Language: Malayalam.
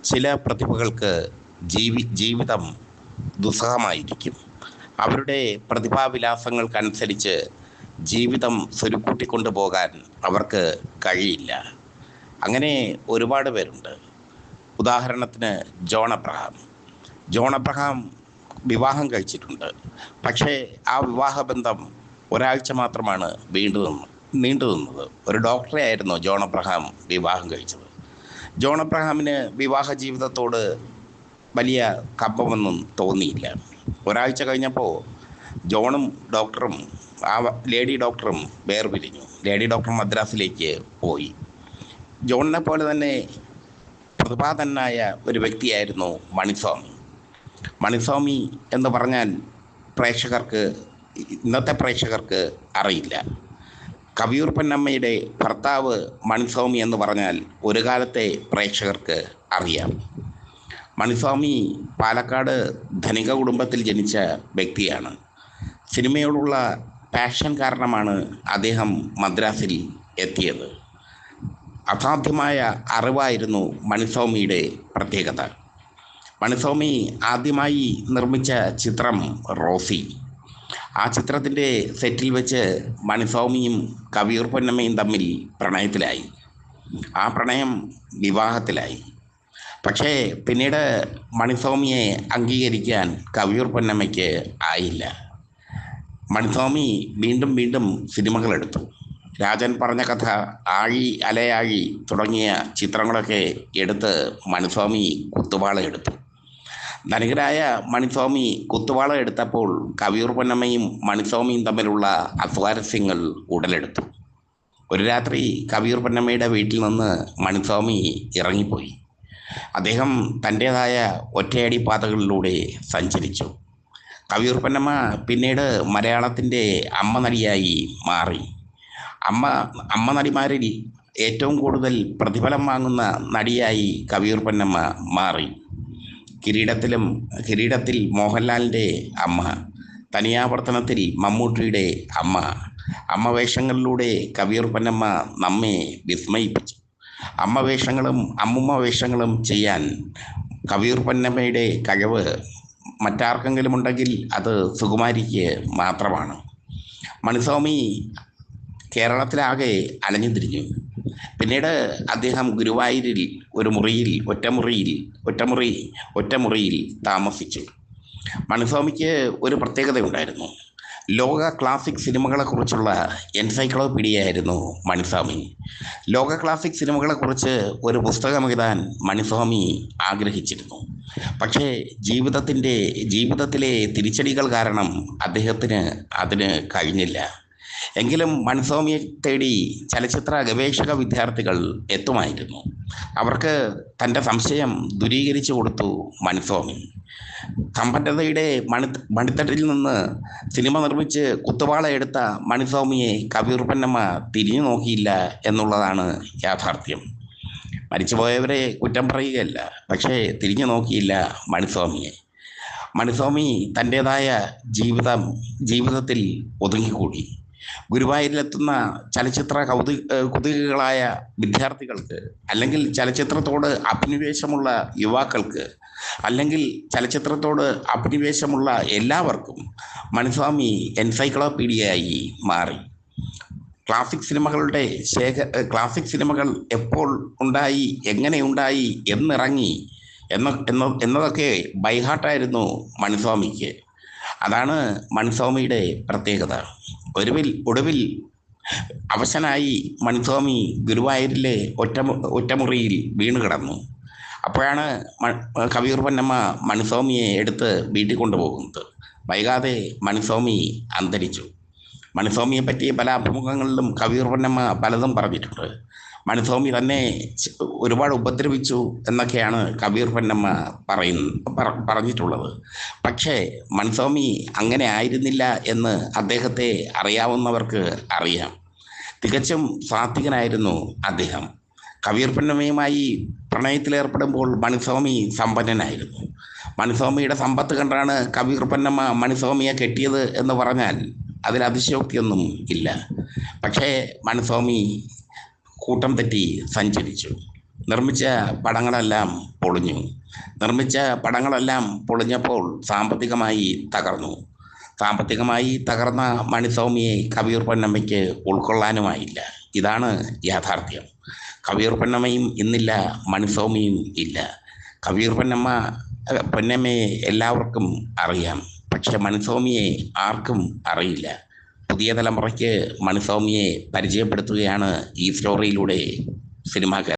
ചില പ്രതിഭകൾക്ക് ജീവിതം ദുസ്സഹമായിരിക്കും. അവരുടെ പ്രതിഭാവിലാസങ്ങൾക്കനുസരിച്ച് ജീവിതം സ്വരുക്കൂട്ടിക്കൊണ്ടു പോകാൻ അവർക്ക് കഴിയില്ല. അങ്ങനെ ഒരുപാട് പേരുണ്ട്. ഉദാഹരണത്തിന് ജോൺ അബ്രഹാം വിവാഹം കഴിച്ചിട്ടുണ്ട്. പക്ഷേ ആ വിവാഹബന്ധം ഒരാഴ്ച മാത്രമാണ് നീണ്ടു നിന്നത്. ഒരു ഡോക്ടറെ ആയിരുന്നു ജോൺ അബ്രഹാം വിവാഹം കഴിച്ചത്. ജോൺ അബ്രഹാമിന് വിവാഹ ജീവിതത്തോട് വലിയ കമ്പമൊന്നും തോന്നിയില്ല. ഒരാഴ്ച കഴിഞ്ഞപ്പോൾ ജോണും ഡോക്ടറും ആ ലേഡി ഡോക്ടറും വേർപിരിഞ്ഞു. ലേഡി ഡോക്ടർ മദ്രാസിലേക്ക് പോയി. ജോണിനെ പോലെ തന്നെ പ്രതിഭാതനായ ഒരു വ്യക്തിയായിരുന്നു മണിസ്വാമി എന്ന് പറഞ്ഞാൽ ഇന്നത്തെ പ്രേക്ഷകർക്ക് അറിയില്ല. കവിയൂർ പൊന്നമ്മയുടെ ഭർത്താവ് മണിസ്വാമി എന്ന് പറഞ്ഞാൽ ഒരു കാലത്തെ പ്രേക്ഷകർക്ക് അറിയാം. മണിസ്വാമി പാലക്കാട് ധനിക കുടുംബത്തിൽ ജനിച്ച വ്യക്തിയാണ്. സിനിമയോടുള്ള പാഷൻ കാരണമാണ് അദ്ദേഹം മദ്രാസിൽ എത്തിയത്. അസാധ്യമായ അറിവായിരുന്നു മണിസ്വാമിയുടെ പ്രത്യേകത. മണിസ്വാമി ആദ്യമായി നിർമ്മിച്ച ചിത്രം റോസി. ആ ചിത്രത്തിൻ്റെ സെറ്റിൽ വെച്ച് മണിസ്വാമിയും കവിയൂർ പൊന്നമ്മയും തമ്മിൽ പ്രണയത്തിലായി. ആ പ്രണയം വിവാഹത്തിലായി. പക്ഷേ പിന്നീട് മണിസ്വാമിയെ അംഗീകരിക്കാൻ കവിയൂർ പൊന്നമ്മയ്ക്ക് ആയില്ല. മണിസ്വാമി വീണ്ടും വീണ്ടും സിനിമകളെടുത്തു. രാജൻ പറഞ്ഞ കഥ, ആഴി അലയാഴി തുടങ്ങിയ ചിത്രങ്ങളൊക്കെ എടുത്ത് മണിസ്വാമി കുത്തുവാള എടുത്തു. ധനികരായ മണിസ്വാമി കുത്തുവാള എടുത്തപ്പോൾ കവിയൂർ പൊന്നമ്മയും മണിസ്വാമിയും തമ്മിലുള്ള അസ്വാരസ്യങ്ങൾ ഉടലെടുത്തു. ഒരു രാത്രി കവിയൂർ പൊന്നമ്മയുടെ വീട്ടിൽ നിന്ന് മണിസ്വാമി ഇറങ്ങിപ്പോയി. അദ്ദേഹം തൻ്റേതായ ഒറ്റയടി പാതകളിലൂടെ സഞ്ചരിച്ചു. കവിയൂർ പൊന്നമ്മ പിന്നീട് മലയാളത്തിൻ്റെ അമ്മ നടിയായി മാറി. അമ്മ നടിമാരിൽ ഏറ്റവും കൂടുതൽ പ്രതിഫലം വാങ്ങുന്ന നടിയായി കവിയൂർ പൊന്നമ്മ മാറി. കിരീടത്തിൽ മോഹൻലാലിൻ്റെ അമ്മ, തനിയാവർത്തനത്തിൽ മമ്മൂട്ടിയുടെ അമ്മ വേഷങ്ങളിലൂടെ കവിയൂർ പൊന്നമ്മ നമ്മെ വിസ്മയിപ്പിച്ചു. അമ്മ വേഷങ്ങളും അമ്മുമ്മ വേഷങ്ങളും ചെയ്യാൻ കവിയൂർ പൊന്നമ്മയുടെ കഴിവ് മറ്റാർക്കെങ്കിലും ഉണ്ടെങ്കിൽ അത് സുകുമാരിക്ക് മാത്രമാണ്. മണിസ്വാമി കേരളത്തിലാകെ അലഞ്ഞു തിരിഞ്ഞു. പിന്നീട് അദ്ദേഹം ഗുരുവായൂരിൽ ഒരു മുറിയിൽ ഒറ്റമുറിയിൽ താമസിച്ചു. മണിസ്വാമിക്ക് ഒരു പ്രത്യേകതയുണ്ടായിരുന്നു. ലോക ക്ലാസിക് സിനിമകളെക്കുറിച്ചുള്ള എൻസൈക്ലോപീഡിയയായിരുന്നു മണിസ്വാമി. ലോക ക്ലാസിക് സിനിമകളെക്കുറിച്ച് ഒരു പുസ്തകം എഴുതാൻ മണിസ്വാമി ആഗ്രഹിച്ചിരുന്നു. പക്ഷേ ജീവിതത്തിലെ തിരിച്ചടികൾ കാരണം അദ്ദേഹത്തിന് അതിന് കഴിഞ്ഞില്ല. എങ്കിലും മണിസ്വാമിയെ തേടി ചലച്ചിത്ര ഗവേഷക വിദ്യാർത്ഥികൾ എത്തുമായിരുന്നു. അവർക്ക് തൻ്റെ സംശയം ദൂരീകരിച്ചു കൊടുത്തു മണിസ്വാമി. സമ്പന്നതയുടെ മണിത്തട്ടിൽ നിന്ന് സിനിമ നിർമ്മിച്ച് കുത്തുവാള എടുത്ത മണിസ്വാമിയെ കവിയൂർ പൊന്നമ്മ തിരിഞ്ഞു നോക്കിയില്ല എന്നുള്ളതാണ് യാഥാർത്ഥ്യം. മരിച്ചുപോയവരെ കുറ്റം പറയുകയല്ല, പക്ഷേ തിരിഞ്ഞു നോക്കിയില്ല മണിസ്വാമിയെ. മണിസ്വാമി തൻ്റേതായ ജീവിതത്തിൽ ഒതുങ്ങിക്കൂടി. ഗുരുവായൂരിലെത്തുന്ന ചലച്ചിത്ര കുതുകികളായ വിദ്യാർത്ഥികൾക്ക്, അല്ലെങ്കിൽ ചലച്ചിത്രത്തോട് അഭിനിവേശമുള്ള യുവാക്കൾക്ക്, അല്ലെങ്കിൽ ചലച്ചിത്രത്തോട് അഭിനിവേശമുള്ള എല്ലാവർക്കും മണിസ്വാമി എൻസൈക്ലോപീഡിയയായി മാറി. ക്ലാസിക് സിനിമകൾ എപ്പോൾ ഉണ്ടായി, എങ്ങനെ ഉണ്ടായി, എന്നിറങ്ങി എന്നതൊക്കെ ബൈഹാർട്ടായിരുന്നു മണിസ്വാമിക്ക്. അതാണ് മണിസ്വാമിയുടെ പ്രത്യേകത. ഒടുവിൽ അവശനായി മണിസ്വാമി ഗുരുവായൂരിലെ ഒറ്റമുറിയിൽ വീണ് കിടന്നു. അപ്പോഴാണ് കവിയൂർ പൊന്നമ്മ മണിസ്വാമിയെ എടുത്ത് വീട്ടിൽ കൊണ്ടുപോകുന്നത്. വൈകാതെ മണിസ്വാമി അന്തരിച്ചു. മണിസ്വാമിയെ പറ്റി പല അഭിമുഖങ്ങളിലും കവിയൂർ പൊന്നമ്മ പലതും പറഞ്ഞിട്ടുണ്ട്. മണിസ്വാമി തന്നെ ഒരുപാട് ഉപദ്രവിച്ചു എന്നൊക്കെയാണ് കവിയൂർ പൊന്നമ്മ പറഞ്ഞിട്ടുള്ളത്. പക്ഷേ മണിസ്വാമി അങ്ങനെ ആയിരുന്നില്ല എന്ന് അദ്ദേഹത്തെ അറിയാവുന്നവർക്ക് അറിയാം. തികച്ചും സാത്വികനായിരുന്നു അദ്ദേഹം. കവിയൂർ പൊന്നമ്മയുമായി പ്രണയത്തിലേർപ്പെടുമ്പോൾ മണിസ്വാമി സമ്പന്നനായിരുന്നു. മണിസ്വാമിയുടെ സമ്പത്ത് കണ്ടാണ് കവിയൂർ പൊന്നമ്മ മണിസ്വാമിയെ കെട്ടിയത് എന്ന് പറഞ്ഞാൽ അതിൽ അതിശയോക്തിയൊന്നും ഇല്ല. പക്ഷേ മണിസ്വാമി കൂട്ടം തെറ്റി സഞ്ചരിച്ചു. നിർമ്മിച്ച പടങ്ങളെല്ലാം പൊളിഞ്ഞു. നിർമ്മിച്ച പടങ്ങളെല്ലാം പൊളിഞ്ഞപ്പോൾ സാമ്പത്തികമായി തകർന്നു. സാമ്പത്തികമായി തകർന്ന മണിസ്വാമിയെ കവിയൂർ പൊന്നമ്മയ്ക്ക് ഉൾക്കൊള്ളാനുമായില്ല. ഇതാണ് യാഥാർത്ഥ്യം. കവിയൂർ പൊന്നമ്മയും ഇന്നില്ല, മണിസ്വാമിയും ഇല്ല. കവിയൂർ പൊന്നമ്മയെ എല്ലാവർക്കും അറിയാം, പക്ഷെ മണിസ്വാമിയെ ആർക്കും അറിയില്ല. പുതിയ തലമുറയ്ക്ക് മണിസ്വാമിയെ പരിചയപ്പെടുത്തുകയാണ് ഈ സ്റ്റോറിയിലൂടെ സിനിമാക്കാർ.